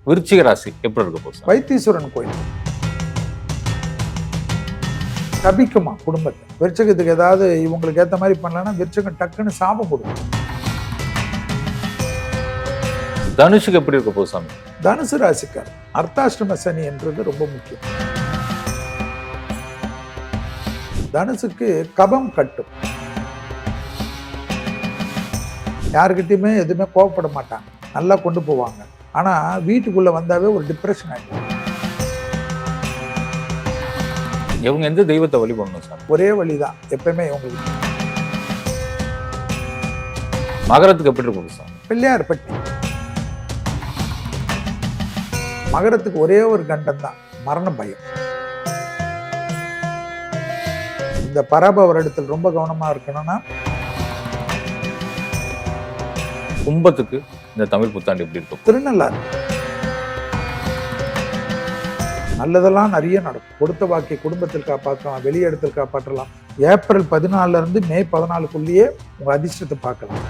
விருச்சிக ராசி எப்படி இருக்க போகுது சார்? வைத்தீஸ்வரன் கோயில் தபிக்குமா குடும்பத்தை. விருச்சகத்துக்கு ஏதாவது இவங்களுக்கு ஏற்ற மாதிரி பண்ணலன்னா விருச்சகம் டக்குன்னு சாபம் கொடுக்கும். தனுஷுக்கு எப்படி இருக்க போகுது சாமி? தனுசு ராசிக்கார் அர்த்தாஷ்டம சனி என்றது ரொம்ப முக்கியம். தனுசுக்கு கபம் கட்டும். யாருக்கிட்டையுமே எதுவுமே கோவப்பட மாட்டாங்க, நல்லா கொண்டு போவாங்க. ஆனா வீட்டுக்குள்ள வந்தாவே ஒரு டிப்ரெஷன் ஆயிடும். இவங்க எந்த தெய்வத்தை வழிபடணும் சார்? ஒரே வழிதான் எப்பயுமே இவங்களுக்கு. மகரத்துக்கு எப்படி இருக்க போகுது சார்? பிள்ளையார் பட்டி. மகரத்துக்கு ஒரே ஒரு கண்டம் தான், மரண பயம். இந்த பராப வருடத்தில் ரொம்ப கவனமா இருக்கணும்னா. கும்பத்துக்கு இந்த தமிழ் புத்தாண்டு எப்படி இருக்கும்? திருநள்ளாறு நல்லதெல்லாம் நிறைய நடக்கும். கொடுத்த வாக்கை குடும்பத்தில் காப்பாற்றலாம், வெளிய இடத்தில் காப்பாற்றலாம். ஏப்ரல் 14 இருந்து மே 14க்குள்ளேயே உங்க அதிர்ஷ்டத்தை பார்க்கலாம்.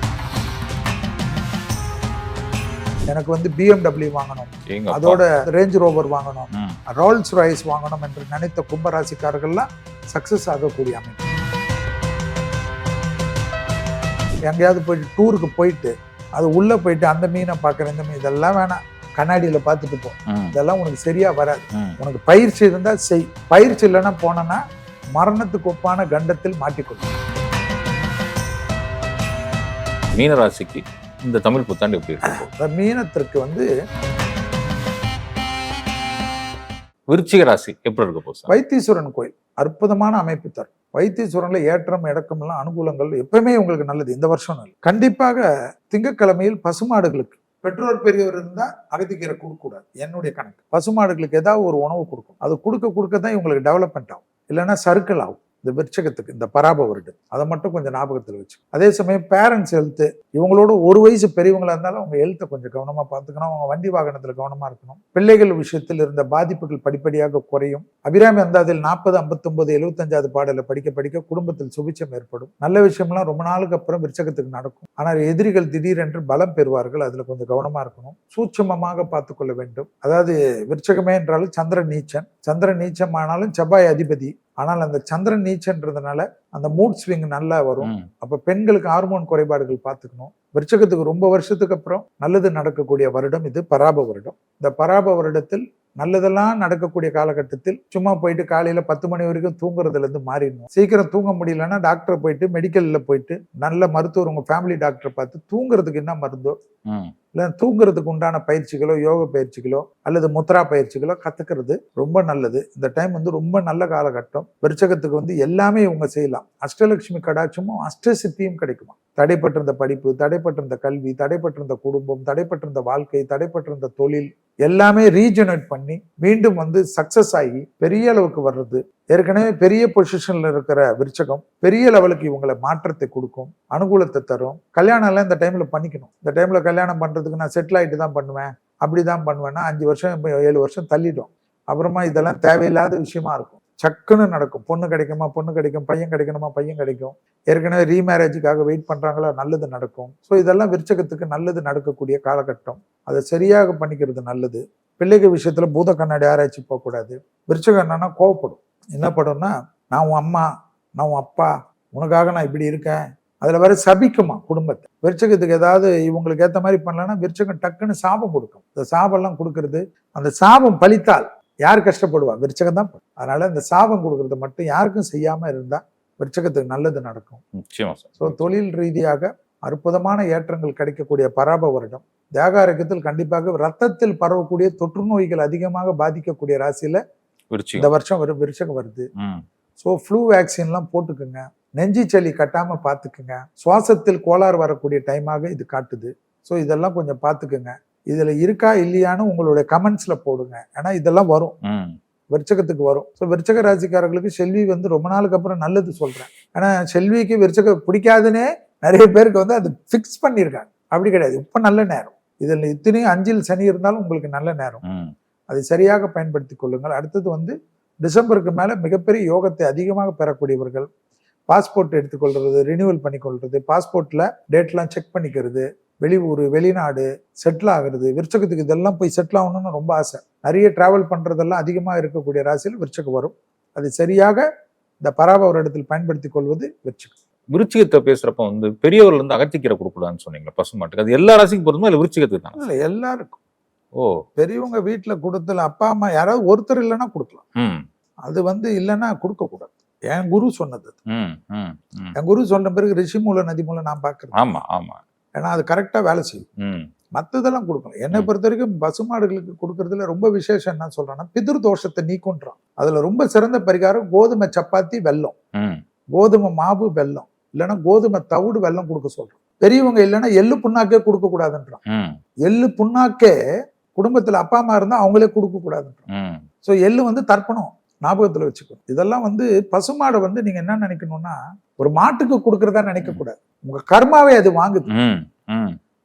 எனக்கு BMW வாங்கணும், அதோட ரேஞ்ச் ரோவர் வாங்கணும், ரோல்ஸ் ராய்ஸ் வாங்கணும் என்று நினைத்த கும்பராசிக்காரர்கள்லாம் சக்சஸ் ஆகக்கூடிய அமைப்பு. எங்கேயாவது போயிட்டு டூருக்கு போயிட்டு அது உள்ள போயிட்டு அந்த மீனை பார்க்குற இந்த மீன் இதெல்லாம் வேணாம், கண்ணாடியில் பார்த்துட்டு போ. இதெல்லாம் உனக்கு சரியா வராது. உனக்கு பயிற்சி இருந்தா செய், பயிற்சி இல்லைன்னா போனனா மரணத்துக்கு ஒப்பான கண்டத்தில் மாட்டிக்கொள்ளும். மீனராசிக்கு இந்த தமிழ் புத்தாண்டு எப்படி இருக்கும்? மீனத்திற்கு விருச்சிக ராசி எப்படி இருக்க போகுது? வைத்தீஸ்வரன் கோயில் அற்புதமான அமைப்பு தரும். வைத்தீஸ்வரன்ல ஏற்றம் இறக்கம் எல்லாம் அனுகூலங்கள் எப்பவுமே உங்களுக்கு நல்லது. இந்த வருஷம் நல்லது. கண்டிப்பாக திங்கட்கிழமையில் பசுமாடுகளுக்கு பெற்றோர் பெரியவர் இருந்தா அகத்திக்கீரை கொடுக்கக்கூடாது. என்னுடைய கணக்கு பசுமாடுகளுக்கு ஏதாவது ஒரு உணவு கொடுக்கும். அது கொடுக்க தான் இவங்களுக்கு டெவலப்மெண்ட் ஆகும், இல்லைன்னா சர்க்கிள் ஆகும். இந்த விருச்சகத்துக்கு இந்த பராப வருடம் அதை மட்டும் கொஞ்சம் ஞாபகத்தில் வச்சு. அதே சமயம் பேரண்ட்ஸ் ஹெல்த், இவங்களோட ஒரு வயசு பெரியவங்களா இருந்தாலும் அவங்க ஹெல்த்தை கொஞ்சம் கவனமா பார்த்துக்கணும். அவங்க வண்டி வாகனத்துல கவனமா இருக்கணும். பிள்ளைகள் விஷயத்தில் இருந்த பாதிப்புகள் படிப்படியாக குறையும். அபிராமி அந்தாதில் 40, 59, 75வது பாடலை படிக்க குடும்பத்தில் சுபிச்சம் ஏற்படும். நல்ல விஷயம்லாம் ரொம்ப நாளுக்கு அப்புறம் விருச்சகத்துக்கு நடக்கும். ஆனால் எதிரிகள் திடீரென்று பலம் பெறுவார்கள். அதுல கொஞ்சம் கவனமா இருக்கணும், சூட்சமமாக பார்த்து கொள்ள வேண்டும். அதாவது விருச்சகமே என்றாலும் சந்திரன் நீச்சன், சந்திரன் நீச்சம் ஆனாலும் செவ்வாய் அதிபதி. ஆனால் அந்த சந்திரன் நீச்சன்றதுனால அந்த மூட் ஸ்விங் நல்லா வரும். அப்ப பெண்களுக்கு ஹார்மோன் குறைபாடுகள் பார்த்துக்கணும். விருச்சகத்துக்கு ரொம்ப வருஷத்துக்கு அப்புறம் நல்லது நடக்கக்கூடிய வருடம் இது பராப வருடம். இந்த பராப வருடத்தில் நல்லதெல்லாம் நடக்கக்கூடிய காலகட்டத்தில் சும்மா போயிட்டு காலையில 10 மணி வரைக்கும் தூங்குறதுல இருந்து மாறிடணும். சீக்கிரம் தூங்க முடியலன்னா டாக்டர் போயிட்டு மெடிக்கல்ல போயிட்டு நல்ல மருத்துவர் உங்க ஃபேமிலி டாக்டரை பார்த்து தூங்குறதுக்கு என்ன மருந்தோ இல்ல தூங்குறதுக்கு உண்டான பயிற்சிகளோ, யோக பயிற்சிகளோ அல்லது முத்ரா பயிற்சிகளோ கத்துக்கிறது ரொம்ப நல்லது. இந்த டைம் ரொம்ப நல்ல காலகட்டம். விருச்சகத்துக்கு எல்லாமே இவங்க செய்யலாம். அஷ்டலட்சுமி கடாட்சமும் அஷ்டசித்தியும் கிடைக்குமா. தடைப்பட்டிருந்த படிப்பு, தடைப்பட்டிருந்த கல்வி, தடைப்பட்டிருந்த குடும்பம், தடைப்பட்டிருந்த வாழ்க்கை, தடைப்பட்டிருந்த தொழில் எல்லாமே ரீஜெனரேட் பண்ணி மீண்டும் சக்சஸ் ஆகி பெரிய அளவுக்கு வர்றது. ஏற்கனவே பெரிய பொசிஷன்ல இருக்கிற விருச்சகம் பெரிய லெவலுக்கு இவங்களை மாற்றத்தை கொடுக்கும், அனுகூலத்தை தரும். கல்யாணம் எல்லாம் இந்த டைம்ல பண்ணிக்கணும். இந்த டைம்ல கல்யாணம் பண்றதுக்கு நான் செட்டில் ஆயிட்டு தான் பண்ணுவேன், அப்படிதான் பண்ணுவேன்னா 5 வருஷம் 7 வருஷம் தள்ளிடும். அப்புறமா இதெல்லாம் தேவையில்லாத விஷயமா இருக்கும். சக்குன்னு நடக்கும். பொண்ணு கிடைக்குமா, பொண்ணு கிடைக்கும். பையன் கிடைக்கணுமா, பையன் கிடைக்கும். ஏற்கனவே ரீமேரேஜுக்காக வெயிட் பண்றாங்களா, நல்லது நடக்கும். ஸோ இதெல்லாம் விருச்சகத்துக்கு நல்லது நடக்கக்கூடிய காலகட்டம். அதை சரியாக பண்ணிக்கிறது நல்லது. பிள்ளைகள் விஷயத்துல பூத கண்ணாடி ஆராய்ச்சி போகக்கூடாது. விருச்சகம் என்னன்னா கோவப்படும். என்ன படும்னா, நான் உன் அம்மா, நான் உன் அப்பா, உனக்காக நான் இப்படி இருக்கேன். அதுல வேற சபிக்குமா குடும்பத்தை. விருச்சகத்துக்கு ஏதாவது இவங்களுக்கு ஏற்ற மாதிரி பண்ணலன்னா விருச்சகம் டக்குன்னு சாபம் கொடுக்கும். இந்த சாபம் எல்லாம் கொடுக்கறது, அந்த சாபம் பலித்தால் யார் கஷ்டப்படுவா? விருச்சகம் தான். அதனால இந்த சாபம் கொடுக்கறது மட்டும் யாருக்கும் செய்யாம இருந்தா விருச்சகத்துக்கு நல்லது நடக்கும். ஸோ தொழில் ரீதியாக அற்புதமான ஏற்றங்கள் கிடைக்கக்கூடிய பராப வருடம். தேக ஆரோக்கியத்தில் கண்டிப்பாக ரத்தத்தில் பரவக்கூடிய தொற்று நோய்கள் அதிகமாக பாதிக்கக்கூடிய ராசியில இந்த வருஷம் விருச்சகம் வருது. ஸோ ஃப்ளூ வேக்சின்லாம் போட்டுக்குங்க. நெஞ்சி சளி கட்டாம பார்த்துக்குங்க. சுவாசத்தில் கோளாறு வரக்கூடிய டைமாக இது காட்டுது. ஸோ இதெல்லாம் கொஞ்சம் பார்த்துக்குங்க. இதுல இருக்கா இல்லையான்னு உங்களுடைய கமெண்ட்ஸ்ல போடுங்க. ஏன்னா இதெல்லாம் வரும், விருச்சகத்துக்கு வரும். ஸோ விருச்சக ராசிக்காரர்களுக்கு செல்வி ரொம்ப நாளுக்கு அப்புறம் நல்லது சொல்றேன். ஏன்னா செல்விக்கு விருச்சக பிடிக்காதுன்னே நிறைய பேருக்கு அது ஃபிக்ஸ் பண்ணியிருக்காங்க. அப்படி கிடையாது. இப்ப நல்ல நேரம். இதுல இத்தனையும் 5ல் சனி இருந்தாலும் உங்களுக்கு நல்ல நேரம். அதை சரியாக பயன்படுத்தி கொள்ளுங்கள். அடுத்தது டிசம்பருக்கு மேல மிகப்பெரிய யோகத்தை அதிகமாக பெறக்கூடியவர்கள். பாஸ்போர்ட் எடுத்துக்கொள்றது, ரினியூவல் பண்ணிக்கொள்றது, பாஸ்போர்ட்ல டேட்லாம் செக் பண்ணிக்கிறது, வெளியூர் வெளிநாடு செட்டில் ஆகுறது, விருச்சகத்துக்கு இதெல்லாம் போய் செட்டில் ஆகணும்னு ரொம்ப ஆசை. நிறைய டிராவல் பண்றதெல்லாம் அதிகமாக இருக்கக்கூடிய ராசியில் விருச்சகம் வரும். அது சரியாக இந்த பராபவ இடத்தில் பயன்படுத்திக் கொள்வது விருச்சிகம். விருச்சிகத்தை பேசுறப்ப வந்து பெரியவர்கள் வந்து அகத்திக்கீரை கொடுக்கூடாதுன்னு சொன்னீங்க பசுமாட்டுக்கு. அது எல்லா ராசிக்கும் பொருந்துமா இல்ல விருச்சிகத்துக்கு தான்? இல்ல, எல்லாருக்கும். ஓ, பெரியவங்க வீட்டுல கொடுத்தல அப்பா அம்மா யாராவது ஒருத்தர் இல்லைன்னா கொடுக்கலாம். அது வந்து இல்லைன்னா கொடுக்க கூடாது. என் குரு சொன்னது. என் குரு சொன்ன பிறகு ரிஷி மூலம் நதி மூலம் நான் பாக்குறேன். ஆமா ஆமா. ஏன்னா அது கரெக்டா வேலை செய்யும். மற்றதெல்லாம் கொடுக்கலாம். என்னை பொறுத்த வரைக்கும் பசுமாடுகளுக்கு கொடுக்கறதுல ரொம்ப விசேஷம் என்ன சொல்றேன்னா, பிதிர் தோஷத்தை நீக்குன்றான். அதுல ரொம்ப சிறந்த பரிகாரம் கோதுமை சப்பாத்தி வெல்லம், கோதுமை மாவு வெல்லம், இல்லைன்னா கோதுமை தவிடு வெல்லம் கொடுக்க சொல்றோம். பெரியவங்க இல்லைன்னா எள்ளு புண்ணாக்கே கொடுக்க கூடாதுன்றான். எள்ளு புண்ணாக்கே குடும்பத்துல அப்பா அம்மா இருந்தா அவங்களே கொடுக்க கூடாதுன்றான். சோ எள்ளு வந்து தர்ப்பணம், ஞாபகத்துல வச்சுக்கணும். இதெல்லாம் வந்து பசுமாடை வந்து நீங்க என்ன நினைக்கணும்னா, ஒரு மாட்டுக்கு கொடுக்கறதா நினைக்க கூடாது. உங்க கர்மாவே அது வாங்குது.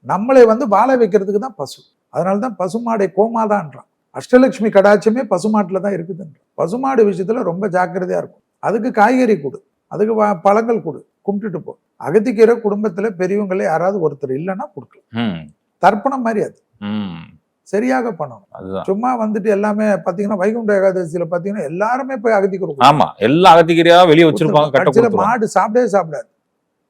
நம்மளை வந்து வாழ வைக்கிறதுக்கு தான் பசு. அதனாலதான் பசுமாடை கோமாதான்றான். அஷ்டலட்சுமி கடாட்சமே பசுமாட்டுல தான் இருக்குதுன்றான். பசுமாடு விஷயத்துல ரொம்ப ஜாக்கிரதையா இருக்கும். அதுக்கு காய்கறி கொடு, அதுக்கு பழங்கள் கொடு, கும்பிட்டுட்டு போ. அகத்திக்கீரை குடும்பத்துல பெரியவங்களே யாராவது ஒருத்தர் இல்லைன்னா கொடுக்கலாம். தர்ப்பணம் மாதிரி அது சரியாக பண்ணணும். சும்மா வந்துட்டு எல்லாமே பாத்தீங்கன்னா வைகுண்ட ஏகாதசியில பாத்தீங்கன்னா எல்லாருமே போய் அகத்திக்கீரை. ஆமா, எல்லா அகத்திக்கீரையா வெளியே வச்சிருப்பாங்க. மாடு சாப்பிடவே சாப்பிடாது.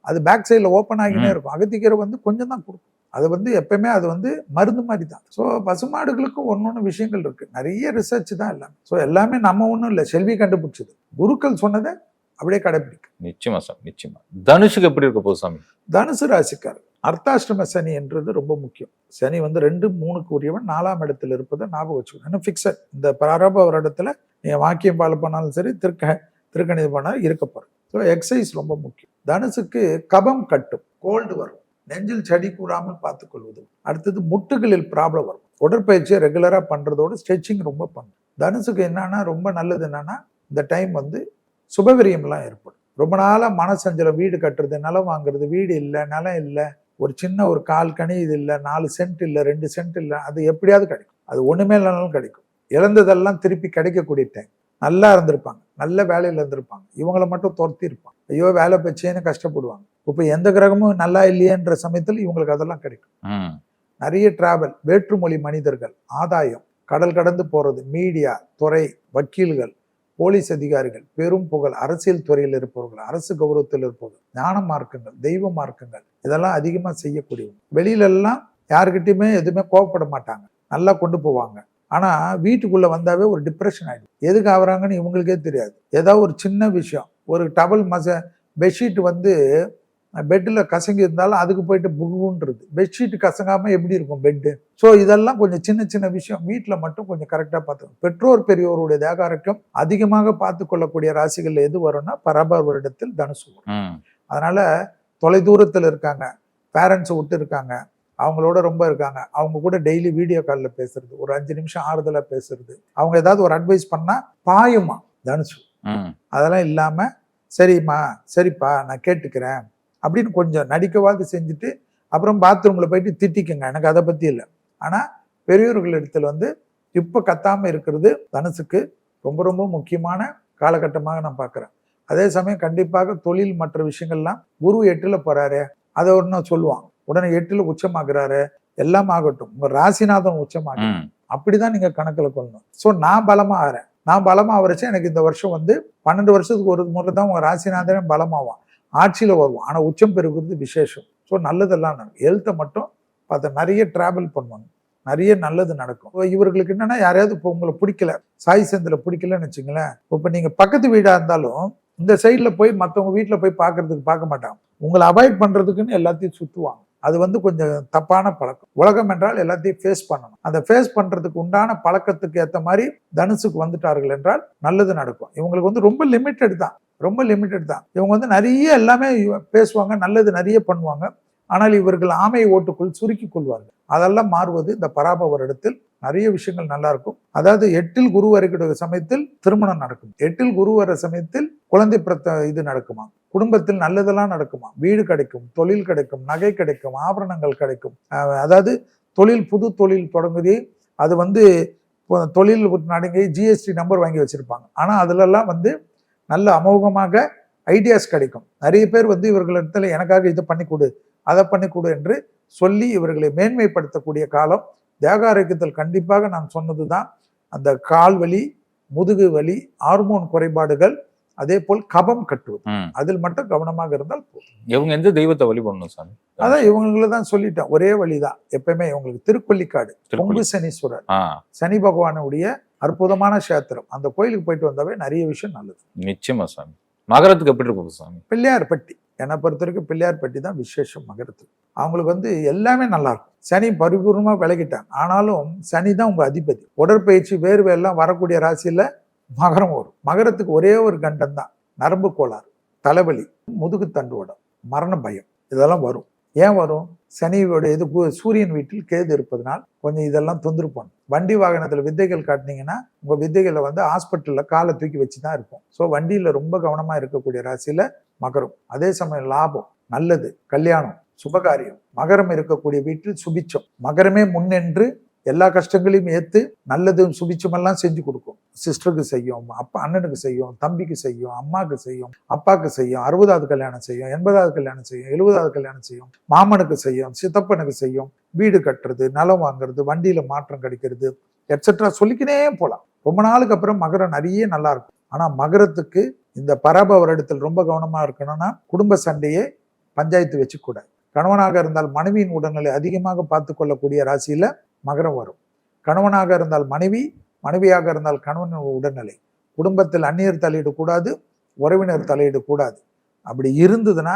அது பேக் சைட்ல ஓப்பன் ஆகினே இருக்கும். அகத்திக்கீரை வந்து கொஞ்சம் தான் கொடுக்கும். அது வந்து எப்பவுமே அது வந்து மருந்து மாதிரி தான். ஸோ பசுமாடுகளுக்கு ஒன்னொன்னு விஷயங்கள் இருக்கு. நிறைய ரிசர்ச் தான் எல்லாமே. ஸோ எல்லாமே நம்ம ஒன்றும் இல்லை, செல்வி கண்டுபிடிச்சது. குருக்கள் சொன்னதை அப்படியே கடைபிடிக்கும். நிச்சயமா சார், நிச்சயமா. தனுஷுக்கு எப்படி இருக்க போகுது சாமி? தனுசு ராசிக்காரர் அர்த்தாஷ்டம சனி என்றது ரொம்ப முக்கியம். சனி வந்து 2, 3க்கு உரியவன் 4ஆம் இடத்துல இருப்பதை ஞாபகம் வச்சுக்கணும். இன்னும் ஃபிக்ஸட். இந்த பராபவ இடத்துல நீ வாக்கியம் பால் பண்ணாலும் சரி, திருக்கணித பண்ணாலும் இருக்க போற. ஸோ எக்ஸசைஸ் ரொம்ப முக்கியம். தனுசுக்கு கபம் கட்டும், கோல்டு வரும், நெஞ்சில் சடி கூடாமல் பார்த்துக்கொள்வது. அடுத்தது முட்டுகளில் ப்ராப்ளம் வரும். உடற்பயிற்சியை ரெகுலரா பண்றதோட ஸ்ட்ரெச்சிங் ரொம்ப பண்ணும். தனுசுக்கு என்னன்னா ரொம்ப நல்லது என்னன்னா, இந்த டைம் வந்து சுபவிரியம்லாம் ஏற்படும். ரொம்ப நாளா மனசஞ்சலம், வீடு கட்டுறது, நிலம் வாங்குறது, வீடு இல்லை, நிலம் இல்லை, ஒரு சின்ன ஒரு 1/4 கனி இது இல்லை, 4 சென்ட் இல்லை, 2 சென்ட் இல்லை, அது எப்படியாவது கிடைக்கும். அது ஒண்ணுமே இல்லைனாலும் கிடைக்கும். இழந்ததெல்லாம் திருப்பி கிடைக்கக்கூடிய டைம். நல்லா இருந்திருப்பாங்க, நல்ல வேலையில இருந்திருப்பாங்க, இவங்களை மட்டும் துரத்தி இருப்பாங்க. ஐயோ வேலை பச்சேன்னு கஷ்டப்படுவாங்க. இப்ப எந்த கிரகமும் நல்லா இல்லையன்ற சமயத்தில் இவங்களுக்கு அதெல்லாம் கிடைக்கும். நிறைய டிராவல், வேற்றுமொழி மனிதர்கள், ஆதாயம், கடல் கடந்து போறது, மீடியா துறை, வக்கீல்கள், போலீஸ் அதிகாரிகள், பெரும் புகழ், அரசியல் துறையில் இருப்பவர்கள், அரசு கௌரவத்தில் இருப்பவர்கள், ஞான மார்க்கங்கள், தெய்வ மார்க்கங்கள், இதெல்லாம் அதிகமா செய்யக்கூடியவங்க. வெளியில எல்லாம் யாருக்கிட்டையுமே எதுவுமே கோவப்பட மாட்டாங்க, நல்லா கொண்டு போவாங்க. ஆனா வீட்டுக்குள்ள வந்தாவே ஒரு டிப்ரெஷன் ஆயிடும். எதுக்கு ஆகுறாங்கன்னு இவங்களுக்கே தெரியாது. ஏதாவது ஒரு சின்ன விஷயம், ஒரு டவல் பெட்ஷீட் வந்து பெட்டில் கசங்கி இருந்தாலும் அதுக்கு போயிட்டு புகுன்றது. பெட்ஷீட் கசங்காம எப்படி இருக்கும் பெட்டு? ஸோ இதெல்லாம் கொஞ்சம் சின்ன சின்ன விஷயம் வீட்டில் மட்டும் கொஞ்சம் கரெக்டாக பார்த்துக்கணும். பெற்றோர் பெரியோருடைய தேகாரக்கம் அதிகமாக பார்த்து கொள்ளக்கூடிய ராசிகள் எது வரும்னா பராபவ வருடத்தில் தனுசு வரும். அதனால தொலை தூரத்தில் இருக்காங்க, பேரண்ட்ஸை விட்டு இருக்காங்க, அவங்களோட ரொம்ப இருக்காங்க, அவங்க கூட டெய்லி வீடியோ காலில் பேசுறது, ஒரு 5 நிமிஷம் ஆறுதலாக பேசுறது, அவங்க ஏதாவது ஒரு அட்வைஸ் பண்ணா பாயுமா தனுசு. அதெல்லாம் இல்லாம சரிம்மா சரிப்பா நான் கேட்டுக்கிறேன் அப்படின்னு கொஞ்சம் நடிக்கவாது செஞ்சுட்டு அப்புறம் பாத்ரூம்ல போயிட்டு திட்டிக்குங்க, எனக்கு அதை பத்தி இல்லை. ஆனா பெரியோர்கள் இடத்துல வந்து இப்ப கத்தாம இருக்கிறது தனுசுக்கு ரொம்ப ரொம்ப முக்கியமான காலகட்டமாக நான் பார்க்கிறேன். அதே சமயம் கண்டிப்பாக தொழில் மற்ற விஷயங்கள்லாம் குரு 8ல போறாரு, அதை ஒன்னும் சொல்லுவாங்க, உடனே 8ல உச்சமாகிறாரு, எல்லாம் ஆகட்டும், உங்க ராசிநாதன் உச்சமாக, அப்படிதான் நீங்க கணக்குல கொள்ளணும். ஸோ நான் பலமா ஆறேன், நான் பலமா ஆவறச்சு எனக்கு இந்த வருஷம் வந்து 12 வருஷத்துக்கு ஒரு முறை தான் உங்க ராசிநாதனே பலமாவான், ஆட்சியில வருவோம். ஆனா உச்சம் பெறுகிறது விசேஷம். ஸோ நல்லதெல்லாம் நடக்கும். ஹெல்த்தை மட்டும் பார்த்தா நிறைய டிராவல் பண்ணுவாங்க, நிறைய நல்லது நடக்கும். இவர்களுக்கு என்னன்னா யாரையாவது இப்போ உங்களை பிடிக்கல, சாய் செந்தில பிடிக்கலன்னு வச்சுங்களேன், இப்போ நீங்க பக்கத்து வீடா இருந்தாலும் இந்த சைட்ல போய் மற்றவங்க வீட்டுல போய் பார்க்கறதுக்கு பார்க்க மாட்டாங்க, உங்களை அவாய்ட் பண்றதுக்குன்னு எல்லாத்தையும் சுத்துவாங்க. அது வந்து கொஞ்சம் தப்பான பழக்கம். உலகம் என்றால் எல்லாத்தையும் ஃபேஸ் பண்ணணும். அந்த ஃபேஸ் பண்றதுக்கு உண்டான பழக்கத்துக்கு ஏற்ற மாதிரி தனுசுக்கு வந்துட்டார்கள் என்றால் நல்லது நடக்கும். இவங்களுக்கு வந்து ரொம்ப லிமிட்டட் தான், ரொம்ப லிமிட்டட் தான். இவங்க வந்து நிறைய எல்லாமே பேசுவாங்க, நல்லது நிறைய பண்ணுவாங்க. ஆனால் இவர்கள் ஆமை ஓட்டுக்குள் சுருக்கி கொள்வார்கள். அதெல்லாம் மாறுவது இந்த பராபவ வருடத்தில் நிறைய விஷயங்கள் நல்லா இருக்கும். அதாவது 8ல் குரு வரக்கூடிய சமயத்தில் திருமணம் நடக்கும், 8ல் குரு வர சமயத்தில் குழந்தை இது நடக்குமா, குடும்பத்தில் நல்லதெல்லாம் நடக்குமா, வீடு கிடைக்கும், தொழில் கிடைக்கும், நகை கிடைக்கும், ஆபரணங்கள் கிடைக்கும். அதாவது தொழில், புது தொழில் தொடங்குது, அது வந்து தொழில் நடங்கி ஜிஎஸ்டி நம்பர் வாங்கி வச்சிருப்பாங்க. ஆனா அதுலலாம் வந்து நல்ல அமோகமாக ஐடியாஸ் கிடைக்கும். நிறைய பேர் வந்து இவர்களிடத்துல எனக்காக இதை பண்ணி கொடு, அதை பண்ணி கொடு என்று சொல்லி இவர்களை மேன்மைப்படுத்தக்கூடிய காலம். தேக ஆரோக்கியத்தில் கண்டிப்பாக நான் சொன்னதுதான், அந்த கால் வலி, முதுகு வலி, ஹார்மோன் குறைபாடுகள், அதே போல் கபம் கட்டுவது, அதில் மட்டும் கவனமாக இருந்தால் போதும். இவங்க எந்த தெய்வத்தை வழிபடணும் சாமி? அதான் இவங்களை தான் சொல்லிட்டேன், ஒரே வழிதான் எப்பயுமே. இவங்களுக்கு திருக்கொல்லிக்காடு பொங்கு சனீஸ்வரர், சனி பகவானுடைய அற்புதமான கஷேத்திரம், அந்த கோயிலுக்கு போயிட்டு வந்தாவே நிறைய விஷயம் நல்லது. நிச்சயமா சாமி. மகரத்துக்கு எப்படி இருக்கும் சாமி? பிள்ளையார்பட்டி, என்னை பொறுத்த வரைக்கும் பிள்ளையார்பட்டி தான் விசேஷம் மகரத்துக்கு. அவங்களுக்கு எல்லாமே நல்லா இருக்கும். சனி பரிபூர்ணமா விலகிட்டாங்க, ஆனாலும் சனி தான் உங்க அதிபதி. உடற்பயிற்சி வேர்வை எல்லாம் வரக்கூடிய ராசியில மகரம் வரும். மகரத்துக்கு ஒரே ஒரு கண்டம் தான், நரம்பு கோளாறு, தலைவலி, முதுகு தண்டுவடம், மரண பயம், இதெல்லாம் வரும். ஏன் வரும்? சனியோட இது சூரியன் வீட்டில் கேது இருப்பதனால் கொஞ்சம் இதெல்லாம் தொந்தரவு பண்ணும். வண்டி வாகனத்துல வித்தைகள் காட்டினீங்கன்னா உங்க வித்தைகளை ஹாஸ்பிட்டல்ல காலை தூக்கி வச்சுதான் இருக்கும். ஸோ வண்டியில ரொம்ப கவனமா இருக்கக்கூடிய ராசியில மகரம். அதே சமயம் லாபம், நல்லது, கல்யாணம், சுபகாரியம். மகரம் இருக்கக்கூடிய வீட்டில் சுபிச்சம். மகரமே முன்னென்று எல்லா கஷ்டங்களையும் ஏத்து நல்லதும் சுபிச்சமெல்லாம் செஞ்சு கொடுக்கும். சிஸ்டருக்கு செய்யும், அப்பா அண்ணனுக்கு செய்யும், தம்பிக்கு செய்யும், அம்மாவுக்கு செய்யும், அப்பாவுக்கு செய்யும், 60வது கல்யாணம் செய்யும், 80வது கல்யாணம் செய்யும், 70வது கல்யாணம் செய்யும், மாமனுக்கு செய்யும், சித்தப்பனுக்கு செய்யும், வீடு கட்டுறது, நிலம் வாங்குறது, வண்டியில மாற்றம் கிடைக்கிறது, எட்ஸெட்ரா சொல்லிக்கினே போலாம். ரொம்ப நாளுக்கு அப்புறம் மகரம் நிறைய நல்லா இருக்கும். ஆனா மகரத்துக்கு இந்த பராப வருடத்தில் ரொம்ப கவனமா இருக்கணும்னா, குடும்ப சண்டையே பஞ்சாயத்து வச்சுக்கூடாது. கணவனாக இருந்தால் மனைவியின் உடல்நிலை அதிகமாக பார்த்து கொள்ளக்கூடிய ராசியில மகரம் வரும். கணவனாக இருந்தால் மனைவி, மனைவியாக இருந்தால் கணவன் உடல்நிலை. குடும்பத்தில் அந்நியர் தலையிடக்கூடாது, உறவினர் தலையிடக்கூடாது. அப்படி இருந்ததுன்னா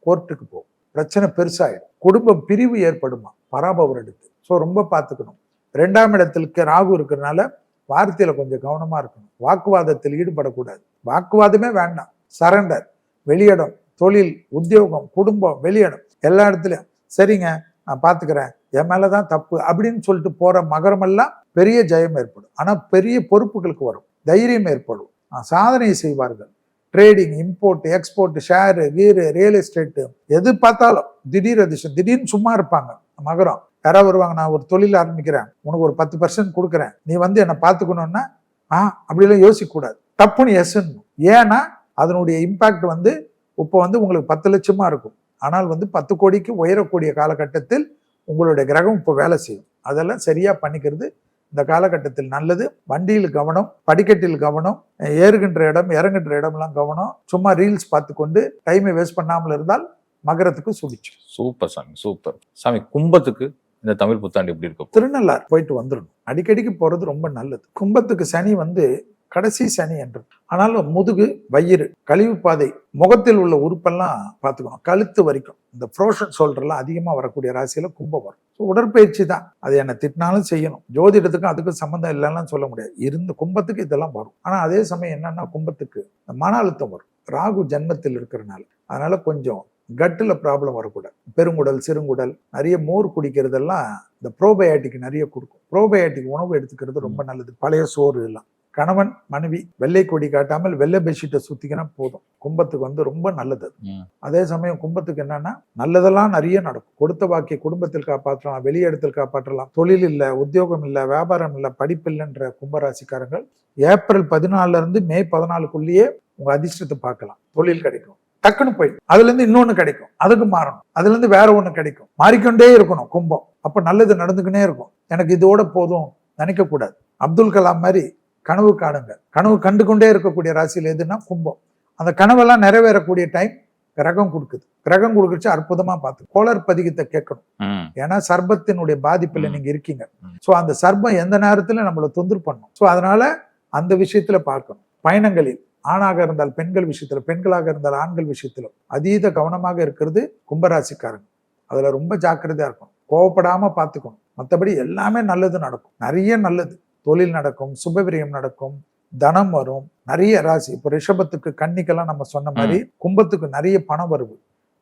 கோர்ட்டுக்கு போகும், பிரச்சனை பெருசாயிடும், குடும்பம் பிரிவு ஏற்படுமா பராப வருடத்துக்கு. ஸோ ரொம்ப பார்த்துக்கணும். 2ஆம் இடத்திற்கு ராகு இருக்கிறதுனால வார்த்தையில கொஞ்சம் கவனமா இருக்கணும். வாக்குவாதத்தில் ஈடுபடக்கூடாது. வாக்குவாதமே வேண்டாம், சரண்டர். வெளியிடம், தொழில், உத்தியோகம், குடும்பம், வெளியிடம் எல்லா இடத்துலயும் சரிங்க நான் பார்த்துக்கிறேன், என் மேலதான் தப்பு அப்படின்னு சொல்லிட்டு போற மகரமெல்லாம் பெரிய ஜெயம் ஏற்படும். ஆனா பெரிய பொறுப்புகளுக்கு வரும், தைரியம் ஏற்படும், சாதனை செய்வார்கள். ட்ரேடிங், இம்போர்ட், எக்ஸ்போர்ட், ஷேரு, வீரு, ரியல் எஸ்டேட்டு, எது பார்த்தாலும் திடீர் அதிர்ஷ்டம். திடீர்னு சும்மா இருப்பாங்க மகரம். யாராவது வருவாங்க, நான் ஒரு தொழில் ஆரம்பிக்கிறேன், உனக்கு ஒரு 10% கொடுக்குறேன், நீ என்னை பார்த்துக்கணும்னா அப்படிலாம் யோசிக்க கூடாது, டப்புன்னு எஸ்ன்னு. ஏன்னா அதனுடைய இம்பாக்ட் இப்போ உங்களுக்கு 10 லட்சமா இருக்கும். ஆனால் 10 கோடிக்கு உயரக்கூடிய காலகட்டத்தில் உங்களுடைய கிரகம் இப்போ வேலை செய்யும். அதெல்லாம் சரியா பண்ணிக்கிறது இந்த காலகட்டத்தில் நல்லது. வண்டியில் கவனம், படிக்கட்டில் கவனம், ஏறுகின்ற இடம் இறங்குகின்ற இடம்லாம் கவனம். சும்மா ரீல்ஸ் பார்த்து கொண்டு டைமை வேஸ்ட் பண்ணாமல் இருந்தால் மகரத்துக்கு சுபிச்சு. சூப்பர் சாமி, சூப்பர் சாமி. கும்பத்துக்கு இந்த தமிழ் புத்தாண்டு எப்படி இருக்கும்? திருநள்ளாறு போயிட்டு வந்துடணும், அடிக்கடிக்கு போறது ரொம்ப நல்லது. கும்பத்துக்கு சனி கடைசி சனி என்று. ஆனாலும் முதுகு, வயிறு, கழிவு பாதை, முகத்தில் உள்ள உறுப்பெல்லாம் பார்த்துக்கணும், கழுத்து வரைக்கும். இந்த ஃப்ரோஷன் ஷோல்டர்லாம் அதிகமாக வரக்கூடிய ராசியில கும்பம் வரும். உடற்பயிற்சி தான், அது என்ன திட்டினாலும் செய்யணும். ஜோதிடத்துக்கும் அதுக்கும் சம்மந்தம் இல்லைன்னு சொல்ல முடியாது. கும்பத்துக்கு இதெல்லாம் வரும். ஆனா அதே சமயம் என்னன்னா கும்பத்துக்கு மன அழுத்தம் வரும், ராகு ஜன்மத்தில் இருக்கிறதுனால. அதனால கொஞ்சம் கட்டுல ப்ராப்ளம் வரக்கூடாது. பெருங்குடல், சிறுங்குடல், நிறைய மோர் குடிக்கிறதெல்லாம் இந்த ப்ரோபயாட்டிக் நிறைய கொடுக்கும். ப்ரோபயாட்டிக் உணவு எடுத்துக்கிறது ரொம்ப நல்லது. பழைய சோறு எல்லாம். கணவன் மனைவி வெள்ளை கொடி காட்டாமல் வெள்ளை பெட்ஷீட்டை சுத்திக்கினா போதும். கும்பத்துக்கு ரொம்ப நல்லது. அதே சமயம் கும்பத்துக்கு என்னன்னா நல்லதெல்லாம் நிறைய நடக்கும். கொடுத்த வாக்கிய குடும்பத்தில் காப்பாற்றலாம், வெளிய இடத்தில் காப்பாற்றலாம். தொழில் இல்ல, உத்தியோகம் இல்ல, வியாபாரம் இல்ல, படிப்பு இல்லைன்ற கும்பராசிக்காரங்கள் ஏப்ரல் 14 இருந்து மே 14க்குள்ளேயே உங்க அதிர்ஷ்டத்தை பார்க்கலாம். தொழில் கிடைக்கும், டக்குன்னு போயிடும். அதுல இருந்து இன்னொன்னு கிடைக்கும், அதுக்கு மாறணும். அதுல இருந்து வேற ஒண்ணு கிடைக்கும், மாறிக்கொண்டே இருக்கணும் கும்பம். அப்ப நல்லது நடந்துக்கினே இருக்கும். எனக்கு இதோட போதும் நினைக்க கூடாது. அப்துல் கலாம் மாதிரி கனவு காணுங்க. கனவு கண்டு கொண்டே இருக்கக்கூடிய ராசியில் எதுன்னா கும்பம். அந்த கனவெல்லாம் நிறைவேறக்கூடிய டைம் கிரகம் கொடுக்குது. கிரகம் கொடுக்குச்சு அற்புதமா பார்த்து கோளர் பதிகத்தை கேட்கணும். ஏன்னா சர்பத்தினுடைய பாதிப்புல நீங்க இருக்கீங்க. சோ அந்த சர்பம் எந்த நேரத்துல நம்மளை தொந்தரவு பண்ணும். சோ அதனால அந்த விஷயத்துல பார்க்கணும். பயணங்களில் ஆணாக இருந்தால் பெண்கள் விஷயத்துல, பெண்களாக இருந்தால் ஆண்கள் விஷயத்திலும் அதீத கவனமாக இருக்கிறது கும்பராசிக்காரங்க. அதுல ரொம்ப ஜாக்கிரதையா இருக்கணும், கோவப்படாம பார்த்துக்கணும். மற்றபடி எல்லாமே நல்லது நடக்கும், நிறைய நல்லது. தொழில் நடக்கும், சுபவிரியம் நடக்கும், தனம் வரும். நிறைய ராசி இப்போ ரிஷபத்துக்கு கன்னிக்கெல்லாம் நம்ம சொன்ன மாதிரி கும்பத்துக்கு நிறைய பணம் வருது.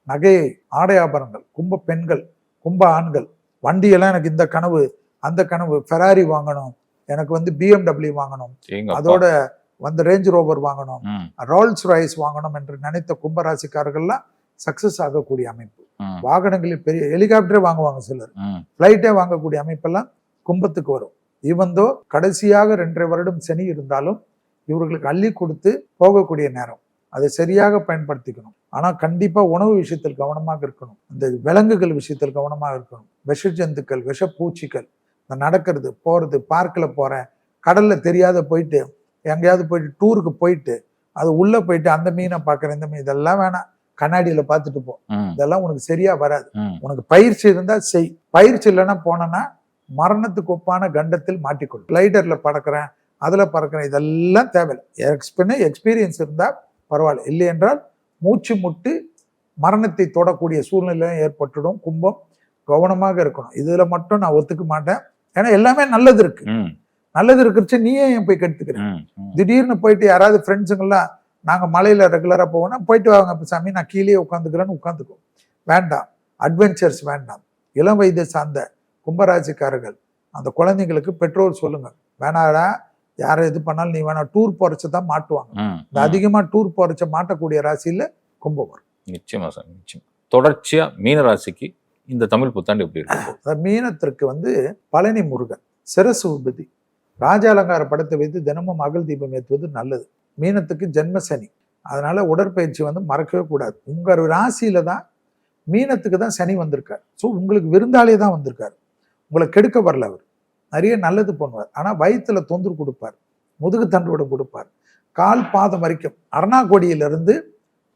நகை, ஆடை ஆபரணங்கள், கும்ப பெண்கள், கும்ப ஆண்கள். வண்டியெல்லாம் எனக்கு இந்த கனவு அந்த கனவு, ஃபெராரி வாங்கணும், எனக்கு BMW வாங்கணும், அதோட ரேஞ்ச் ரோவர் வாங்கணும், ரோல்ஸ் ராய்ஸ் வாங்கணும் என்று நினைத்த கும்பராசிக்காரர்கள்லாம் சக்சஸ் ஆகக்கூடிய அமைப்பு. வாகனங்களில் பெரிய ஹெலிகாப்டரே வாங்குவாங்க சிலர், பிளைட்டே வாங்கக்கூடிய அமைப்பெல்லாம் கும்பத்துக்கு வரும். கடைசியாக 2.5 வருடம் சனி இருந்தாலும் இவர்களுக்கு அள்ளி கொடுத்து போகக்கூடிய நேரம். அதை சரியாக பயன்படுத்திக்கணும். ஆனா கண்டிப்பா உணவு விஷயத்தில் கவனமாக இருக்கணும். இந்த விலங்குகள் விஷயத்தில் கவனமாக இருக்கணும். விஷ ஜந்துக்கள், விஷ பூச்சிகள், இந்த நடக்கிறது போறது, பார்க்கில் போறேன், கடல்ல தெரியாத போயிட்டு எங்கேயாவது போயிட்டு டூருக்கு போயிட்டு அது உள்ள போயிட்டு அந்த மீனை பார்க்குறேன், இந்த மீன், இதெல்லாம் வேணாம். கண்ணாடியில பார்த்துட்டு போ. இதெல்லாம் உனக்கு சரியா வராது. உனக்கு பயிற்சி இருந்தா செய். பயிற்சி இல்லைன்னா போனேன்னா மரணத்துக்கு ஒப்பான கண்டத்தில் மாட்டிக்கொள்ளும். லைடர்ல பறக்கிறேன், அதுல பறக்கிறேன், இதெல்லாம் தேவையில்லை. எக்ஸ்பீரியன்ஸ் இருந்தா பரவாயில்ல. இல்லை என்றால் மூச்சு முட்டு மரணத்தை தொடக்கூடிய சூழ்நிலை ஏற்பட்டுடும். கும்பம் கவனமாக இருக்கணும். இதுல மட்டும் நான் ஒத்துக்க மாட்டேன். ஏன்னா எல்லாமே நல்லது இருக்கு. நல்லது இருக்கிறச்சு நீயே ஏன் போய் கெடுத்துக்கிறேன்? திடீர்னு போயிட்டு யாராவது ஃப்ரெண்ட்ஸுங்கெல்லாம் நாங்க மலையில ரெகுலரா போவோம்னா போயிட்டு வாங்க சாமி, நான் கீழே உட்காந்துக்கிறேன்னு உட்காந்துக்கோ. வேண்டாம், அட்வென்ச்சர்ஸ் வேண்டாம். இளம் வயதை சார்ந்த கும்பராசிக்காரர்கள் அந்த குழந்தைங்களுக்கு பெற்றோர் சொல்லுங்க, வேணாடா யாரை இது பண்ணாலும் நீ வேணா, டூர் போறச்சதான் மாட்டுவாங்க. இந்த அதிகமா டூர் போறச்ச மாட்டக்கூடிய ராசியில கும்பம் வரும். நிச்சயமா சார், நிச்சயம். தொடர்ச்சியா மீன ராசிக்கு இந்த தமிழ் புத்தாண்டு எப்படி இருக்கு? மீனத்திற்கு பழனி முருகன் சிரசு உபதி ராஜ அலங்கார படத்தை வைத்து தினமும் அகல் தீபம் ஏற்றுவது நல்லது. மீனத்துக்கு ஜென்ம சனி, அதனால உடற்பயிற்சி மறக்கவே கூடாது. உங்க ராசியில தான் மீனத்துக்கு தான் சனி வந்திருக்காரு. ஸோ உங்களுக்கு விருந்தாளியே தான் வந்திருக்காரு. உங்களை கெடுக்க வரல. அவர் நிறைய நல்லது பண்ணுவார். ஆனா வயிற்றுல தொந்தரவு கொடுப்பார், முதுகு தண்டுவடம் கொடுப்பார். கால் பாதம் வரைக்கும் அருணாகோடியிலிருந்து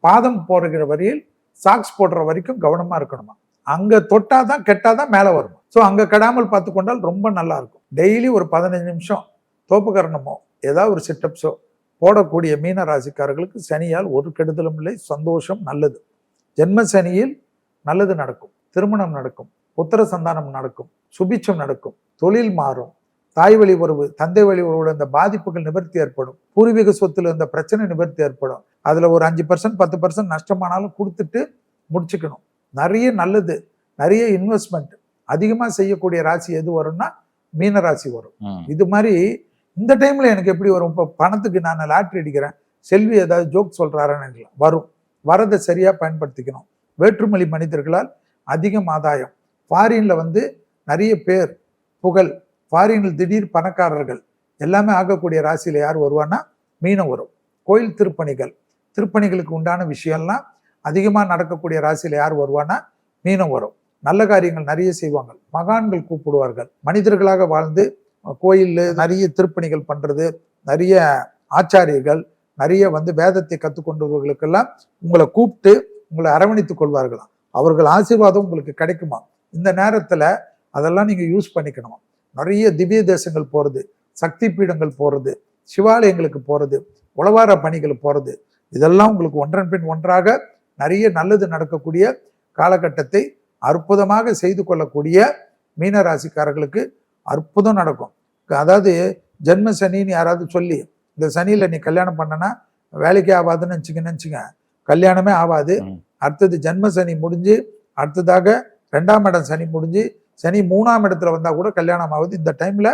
பாதம் போடுகிற வரையில் சாக்ஸ் போடுற வரைக்கும் கவனமா இருக்கணுமா. அங்க தொட்டாதான் கெட்டாதான் மேல வரும். ஸோ அங்க கெடாமல் பார்த்து கொண்டால் ரொம்ப நல்லா இருக்கும். டெய்லி ஒரு 15 நிமிஷம் தோப்புக்கரணமோ ஏதாவது ஒரு சிட்டப்ஸோ போடக்கூடிய மீன ராசிக்காரர்களுக்கு சனியால் ஒரு கெடுதலும் இல்லை. சந்தோஷம், நல்லது. ஜென்ம சனியில் நல்லது நடக்கும். திருமணம் நடக்கும், புத்திர சந்தானம் நடக்கும், சுபிட்சம் நடக்கும், தொழில் மாறும், தாய் வழி உறவு, தந்தை வழி உறவோட இந்த பாதிப்புகள் நிவர்த்தி ஏற்படும். பூர்வீக சொத்துல இருந்த பிரச்சனை நிவர்த்தி ஏற்படும். அதுல ஒரு 5% 10% நஷ்டமானாலும் கொடுத்துட்டு முடிச்சுக்கணும். நிறைய நல்லது, நிறைய இன்வெஸ்ட்மெண்ட் அதிகமா செய்யக்கூடிய ராசி எது வரும்னா மீன ராசி வரும். இது மாதிரி இந்த டைம்ல எனக்கு எப்படி வரும்? இப்போ பணத்துக்கு நான் லாட்ரி அடிக்கிறேன், செல்வி ஏதாவது ஜோக் சொல்றாருன்னு வரும். வரதை சரியா பயன்படுத்திக்கணும். வேற்றுமொழி மனிதர்களால் அதிகம் ஆதாயம். ஃபாரின்ல நிறைய பேர் புகழ், ஃபாரினில் திடீர் பணக்காரர்கள் எல்லாமே ஆகக்கூடிய ராசியில யார் வருவான்னா மீனம் வரும். கோயில் திருப்பணிகளுக்கு உண்டான விஷயம்லாம் அதிகமாக நடக்கக்கூடிய ராசியில யார் வருவான்னா மீனம் வரும். நல்ல காரியங்கள் நிறைய செய்வாங்க. மகான்கள் கூப்பிடுவார்கள். மனிதர்களாக வாழ்ந்து கோயில்ல நிறைய திருப்பணிகள் பண்றது, நிறைய ஆச்சாரியர்கள், நிறைய வேதத்தை கற்றுக்கொண்டவர்களுக்கெல்லாம் உங்களை கூப்பிட்டு உங்களை அரவணைத்துக் கொள்வார்களாம். அவர்கள் ஆசீர்வாதம் உங்களுக்கு கிடைக்குமா. இந்த நேரத்துல அதெல்லாம் நீங்க யூஸ் பண்ணிக்கணுமா. நிறைய திவ்ய தேசங்கள் போறது, சக்தி பீடங்கள் போறது, சிவாலயங்களுக்கு போறது, உளவார பணிகள் போறது, இதெல்லாம் உங்களுக்கு ஒன்றன் பின் ஒன்றாக நிறைய நல்லது நடக்கக்கூடிய காலகட்டத்தை அற்புதமாக செய்து கொள்ளக்கூடிய மீனராசிக்காரர்களுக்கு அற்புதம் நடக்கும். அதாவது ஜென்ம சனின்னு யாராவது சொல்லி இந்த சனியில நீ கல்யாணம் பண்ணனா வேலைக்கே ஆகாதுன்னு நினைச்சுங்க, கல்யாணமே ஆகாது. அடுத்தது ஜென்ம சனி முடிஞ்சு அடுத்ததாக 2ஆம் இடம் சனி முடிஞ்சு சனி 3ஆம் இடத்துல வந்தா கூட கல்யாணம் ஆகுது. இந்த டைம்ல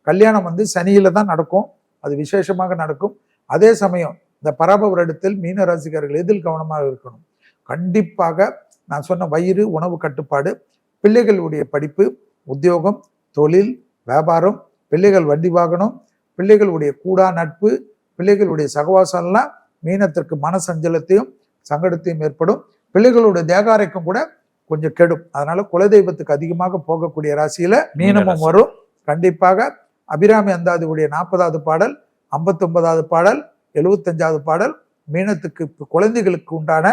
கல்யாணம் சனியில தான் நடக்கும். அது விசேஷமாக நடக்கும். அதே சமயம் இந்த பராப வருடத்தில் மீன ராசிக்காரர்கள் எதில் கவனமாக இருக்கணும்? கண்டிப்பாக நான் சொன்ன வயிறு, உணவு கட்டுப்பாடு, பிள்ளைகளுடைய படிப்பு, உத்தியோகம், தொழில், வியாபாரம், பிள்ளைகள் வண்டி வாகனம், பிள்ளைகளுடைய கூடா நட்பு, பிள்ளைகளுடைய சகவாசம்லாம் மீனத்திற்கு மன சஞ்சலத்தையும் சங்கடத்தையும் ஏற்படும். பிள்ளைகளுடைய தேகாரைக்கும் கூட கொஞ்சம் கெடும். அதனால குலதெய்வத்துக்கு அதிகமாக போகக்கூடிய ராசியில மீனமும் வரும். கண்டிப்பாக அபிராமி அந்தாதியுடைய 40வது பாடல், 59வது பாடல், 75வது பாடல் மீனத்துக்கு குழந்தைகளுக்கு உண்டான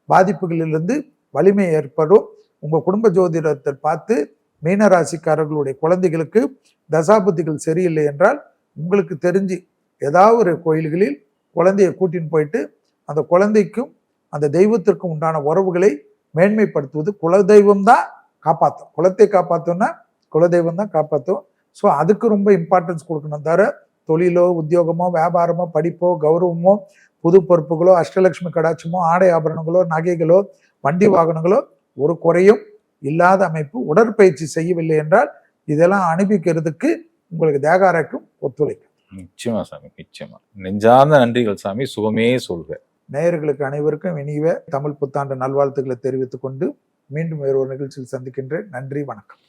பாதிப்புகளிலிருந்து வலிமை ஏற்படும். உங்க குடும்ப ஜோதிடத்தை பார்த்து மீனராசிக்காரர்களுடைய குழந்தைகளுக்கு தசாபுத்திகள் சரியில்லை என்றால் உங்களுக்கு தெரிஞ்சு ஏதாவது ஒரு கோயில்களில் குழந்தையை கூட்டின்னு போயிட்டு அந்த குழந்தைக்கும் அந்த தெய்வத்திற்கும் உண்டான உறவுகளை மேன்மைப்படுத்துவது. குலதெய்வம் தான் காப்பாற்றும். குலத்தை காப்பாற்றோம்னா குலதெய்வம் தான் காப்பாற்றும். ஸோ அதுக்கு ரொம்ப இம்பார்ட்டன்ஸ் கொடுக்கணும். தவிர தொழிலோ, உத்தியோகமோ, வியாபாரமோ, படிப்போ, கௌரவமோ, புது பொறுப்புகளோ, அஷ்டலட்சுமி கடாட்சமோ, ஆடை ஆபரணங்களோ, நகைகளோ, வண்டி வாகனங்களோ ஒரு குறையும் இல்லாத அமைப்பு. உடற்பயிற்சி செய்யவில்லை என்றால் இதெல்லாம் அனுபவிக்கிறதுக்கு உங்களுக்கு தேகாரைக்கும் ஒத்துழைக்கும். நிச்சயமா சாமி, நிச்சயமா. நெஞ்சார்ந்த நன்றிகள் சாமி. சுகமே சொல்க. நேயர்களுக்கு அனைவருக்கும் இனிய தமிழ் புத்தாண்டு நல்வாழ்த்துக்களை தெரிவித்துக் கொண்டு மீண்டும் வேறு ஒரு நிகழ்ச்சியில் சந்திக்கின்றேன். நன்றி, வணக்கம்.